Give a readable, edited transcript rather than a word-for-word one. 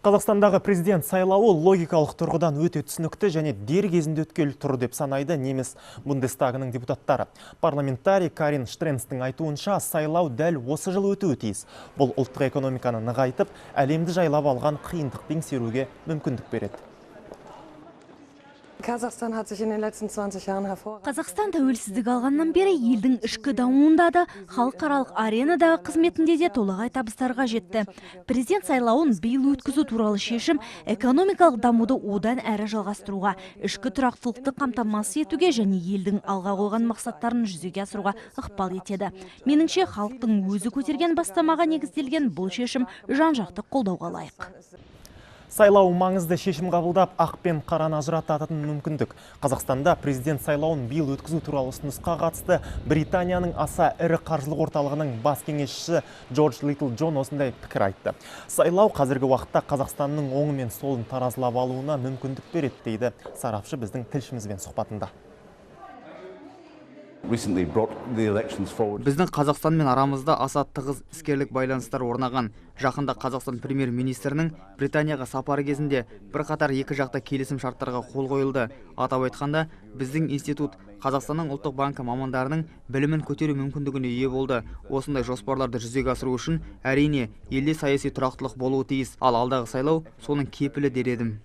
Қазақстандағы президент сайлауы логикалық тұрғыдан өте түсінікті және дер кезінде өткелі тұр деп санайды неміс Бундестагының депутаттары. Парламентарий Карин Штренстің айтуынша сайлау дәл осы жыл өтуі тиіс. Бұл ұлттық экономиканы нығайтып, әлемді жайлап алған қиындықты еңсеруге мүмкіндік береді. Қазақстан тәуелсіздік алғаннан бері елдің ішкі дамуында да, халықаралық аренадағы қызметінде де толағай табыстарға жетті. Президент сайлауын биыл өткізу туралы шешім экономикалық дамуды одан әрі жалғастыруға, ішкі тұрақтылықты қамтамасыз етуге және елдің алға қойған мақсаттарын жүзеге асыруға ықпал етеді. Меніңше, халықтың өзі көтерген бастамаға негізделген бұл шешім жан-жақты қолдауға лайық. Сайлау маңызды шешім қабылдап, ақ пен қараны ажырататын мүмкіндік. Қазақстанда президент сайлауын биыл өткізу туралы ұсынысқа қатысты Британияның аса ірі қаржылық орталығының бас кеңесшісі Джордж Литл Джон осындай пікір айтты. Сайлау қазіргі уақытта Қазақстанның оңы мен солын таразылап алуына мүмкіндік береді, дейді сарапшы біздің тілшімізбен сұхбатында. Біздің Қазақстанмен арамызда аса тығыз іскерлік байланыстар орнаған. Жақында Қазақстан премьер-министрінің Британияға сапары кезінде бірқатар екі жақта келісім шарттарға қол қойылды. Атап айтқанда, біздің институт Қазақстанның ұлттық банкі мамандарының білімін көтеру мүмкіндігіне ие болды. Осындай жоспарларды жүзеге асыру үшін әрине елде саяси тұрақтылық болуы тиіс, ал алдағы сайлау соның кепілі дер едім.